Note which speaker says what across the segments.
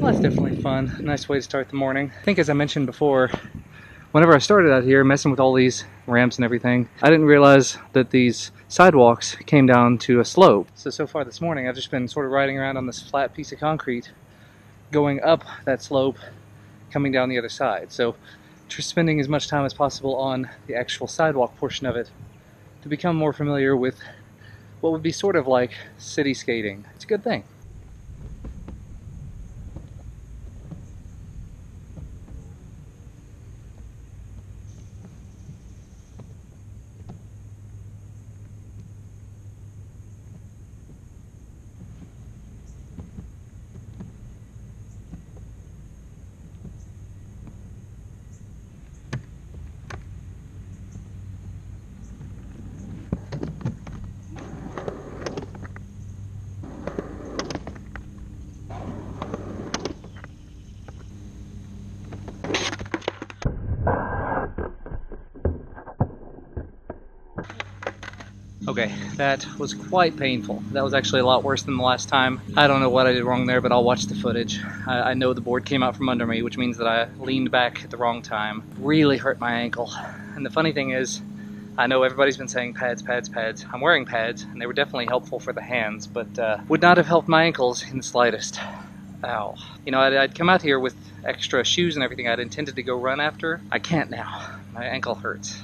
Speaker 1: Well, that's definitely fun. Nice way to start the morning. I think as I mentioned before, whenever I started out here messing with all these ramps and everything, I didn't realize that these sidewalks came down to a slope. So far this morning I've just been sort of riding around on this flat piece of concrete, going up that slope, coming down the other side. So spending as much time as possible on the actual sidewalk portion of it to become more familiar with what would be sort of like city skating. It's a good thing. Okay, that was quite painful. That was actually a lot worse than the last time. I don't know what I did wrong there, but I'll watch the footage. I know the board came out from under me, which means that I leaned back at the wrong time. Really hurt my ankle. And the funny thing is, I know everybody's been saying pads, pads, pads. I'm wearing pads, and they were definitely helpful for the hands, but would not have helped my ankles in the slightest. Ow. You know, I'd come out here with extra shoes and everything I'd intended to go run after. I can't now. My ankle hurts. So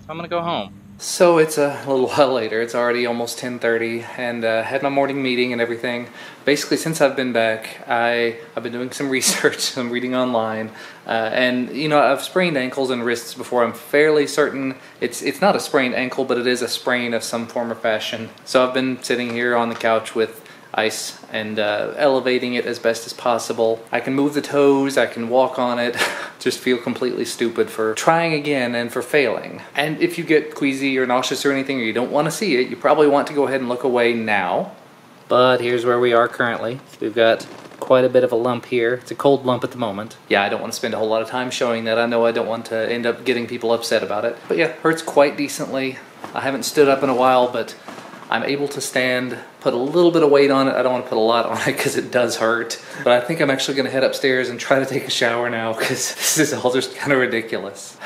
Speaker 1: I'm gonna go home. So it's a little while later. It's already almost 10:30, and had my morning meeting and everything. Basically, since I've been back, I've been doing some research. I'm reading online, and you know, I've sprained ankles and wrists before. I'm fairly certain it's not a sprained ankle, but it is a sprain of some form or fashion. So I've been sitting here on the couch with ice and elevating it as best as possible. I can move the toes, I can walk on it. Just feel completely stupid for trying again and for failing. And if you get queasy or nauseous or anything, or you don't want to see it, you probably want to go ahead and look away now. But here's where we are currently. We've got quite a bit of a lump here. It's a cold lump at the moment. Yeah, I don't want to spend a whole lot of time showing that. I know I don't want to end up getting people upset about it. But yeah, hurts quite decently. I haven't stood up in a while, but I'm able to stand, put a little bit of weight on it. I don't want to put a lot on it because it does hurt. But I think I'm actually going to head upstairs and try to take a shower now because this is all just kind of ridiculous.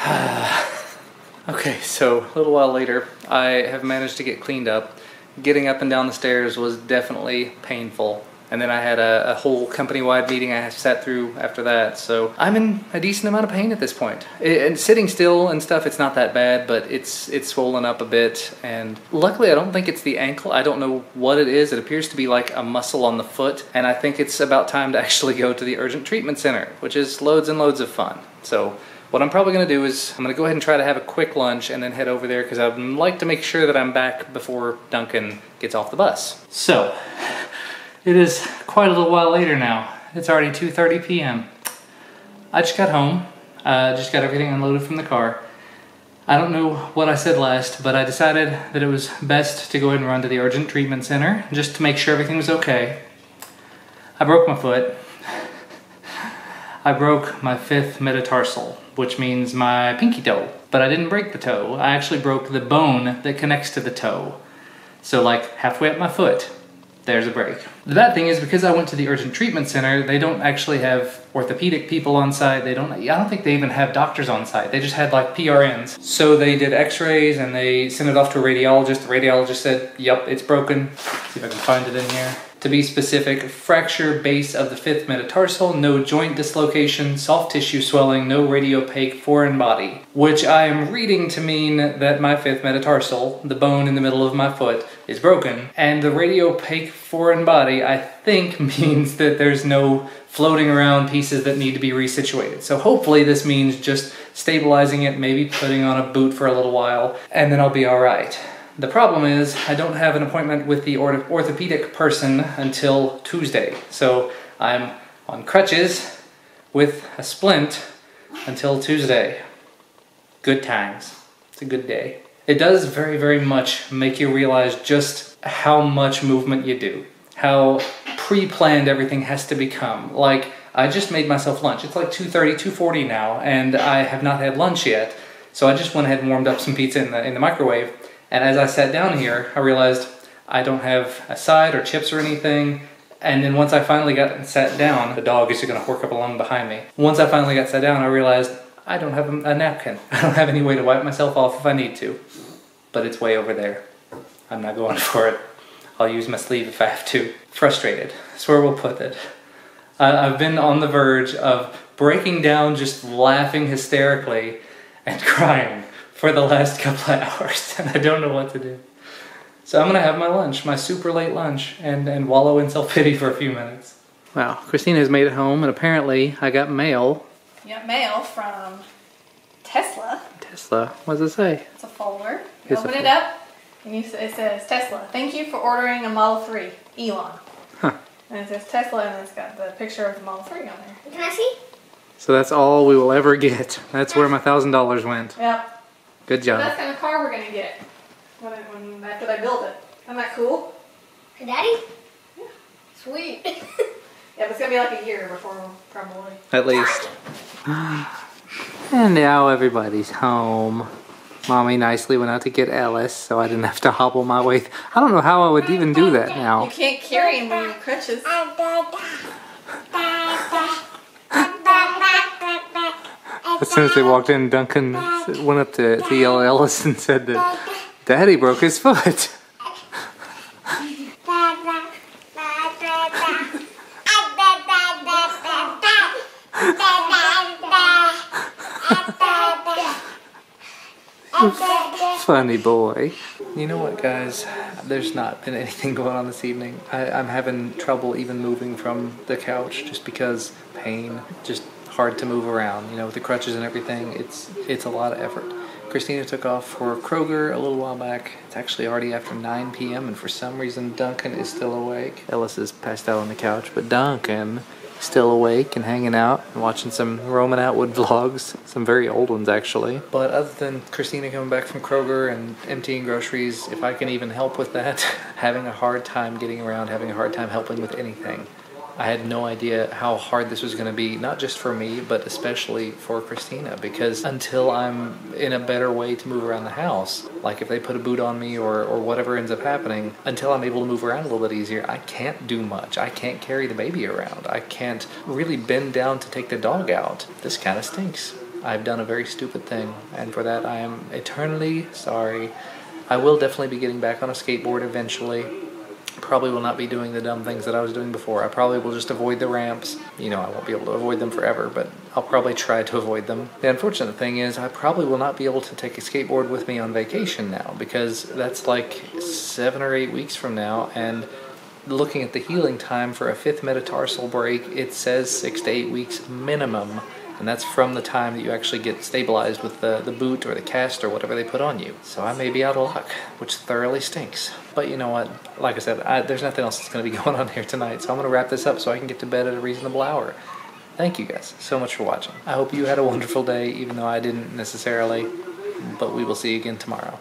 Speaker 1: Okay, so a little while later, I have managed to get cleaned up. Getting up and down the stairs was definitely painful. And then I had a whole company-wide meeting I sat through after that. So I'm in a decent amount of pain at this point. And sitting still and stuff, it's not that bad, but it's swollen up a bit. And luckily, I don't think it's the ankle. I don't know what it is. It appears to be like a muscle on the foot. And I think it's about time to actually go to the urgent treatment center, which is loads and loads of fun. So what I'm probably going to do is I'm going to go ahead and try to have a quick lunch and then head over there because I'd like to make sure that I'm back before Duncan gets off the bus. So it is quite a little while later now. It's already 2:30 p.m. I just got home, just got everything unloaded from the car. I don't know what I said last, but I decided that it was best to go ahead and run to the urgent treatment center just to make sure everything was okay. I broke my foot. I broke my 5th metatarsal, which means my pinky toe. But I didn't break the toe. I actually broke the bone that connects to the toe. So like halfway up my foot, there's a break. The bad thing is because I went to the urgent treatment center, they don't actually have orthopedic people on site. I don't think they even have doctors on site. They just had like PRNs. So they did x-rays and they sent it off to a radiologist. The radiologist said, yep, it's broken. See if I can find it in here. To be specific, fracture base of the 5th metatarsal, no joint dislocation, soft tissue swelling, no radiopaque foreign body. Which I am reading to mean that my 5th metatarsal, the bone in the middle of my foot, is broken. And the radiopaque foreign body, I think, means that there's no floating around pieces that need to be resituated. So hopefully this means just stabilizing it, maybe putting on a boot for a little while, and then I'll be all right. The problem is I don't have an appointment with the orthopedic person until Tuesday. So I'm on crutches with a splint until Tuesday. Good times. It's a good day. It does very, very much make you realize just how much movement you do. How pre-planned everything has to become. Like, I just made myself lunch. It's like 2:30, 2:40 now, and I have not had lunch yet. So I just went ahead and warmed up some pizza in the microwave. And as I sat down here, I realized I don't have a side or chips or anything. And then once I finally got sat down, the dog is gonna work up along behind me. Once I finally got sat down, I realized I don't have a napkin. I don't have any way to wipe myself off if I need to. But it's way over there. I'm not going for it. I'll use my sleeve if I have to. Frustrated, that's where we'll put it. I've been on the verge of breaking down, just laughing hysterically and crying for the last couple of hours, and I don't know what to do. So I'm gonna have my lunch, my super late lunch, and wallow in self-pity for a few minutes. Wow, Christina's made it home, and apparently I got mail.
Speaker 2: You got mail from Tesla.
Speaker 1: Tesla, what does it say?
Speaker 2: It's a folder. You open it up, and it says, Tesla, thank you for ordering a Model 3, Elon.
Speaker 1: Huh.
Speaker 2: And it says Tesla, and it's got the picture of the Model 3 on there.
Speaker 3: Can I see?
Speaker 1: So that's all we will ever get. That's where my $1,000 went.
Speaker 2: Yep.
Speaker 1: Good job.
Speaker 2: So that's the kind of car we're going to get after they build it. Isn't that cool?
Speaker 3: For Daddy?
Speaker 2: Yeah. Sweet. Yeah, but it's going to be like a year before, probably.
Speaker 1: At least. And now everybody's home. Mommy nicely went out to get Ellis, so I didn't have to hobble my way. I don't know how I would even do that now.
Speaker 2: You can't carry him with your crutches.
Speaker 1: As soon as they walked in, Duncan went up to yell at Ellis and said that Daddy broke his foot. Funny boy. You know what, guys? There's not been anything going on this evening. I'm having trouble even moving from the couch just because pain, just hard to move around. You know, with the crutches and everything, it's a lot of effort. Christina took off for Kroger a little while back. It's actually already after 9 p.m. and for some reason Duncan is still awake. Ellis is passed out on the couch, but Duncan still awake and hanging out and watching some Roman Atwood vlogs, some very old ones actually. But other than Christina coming back from Kroger and emptying groceries, if I can even help with that, having a hard time getting around, having a hard time helping with anything. I had no idea how hard this was going to be, not just for me, but especially for Christina, because until I'm in a better way to move around the house, like if they put a boot on me or whatever ends up happening, until I'm able to move around a little bit easier, I can't do much. I can't carry the baby around. I can't really bend down to take the dog out. This kind of stinks. I've done a very stupid thing, and for that I am eternally sorry. I will definitely be getting back on a skateboard eventually. Probably will not be doing the dumb things that I was doing before. I probably will just avoid the ramps. You know, I won't be able to avoid them forever, but I'll probably try to avoid them. The unfortunate thing is I probably will not be able to take a skateboard with me on vacation now, because that's like 7 or 8 weeks from now, and looking at the healing time for a 5th metatarsal break, it says 6 to 8 weeks minimum. And that's from the time that you actually get stabilized with the boot or the cast or whatever they put on you. So I may be out of luck, which thoroughly stinks. But you know what? Like I said, there's nothing else that's going to be going on here tonight. So I'm going to wrap this up so I can get to bed at a reasonable hour. Thank you guys so much for watching. I hope you had a wonderful day, even though I didn't necessarily. But we will see you again tomorrow.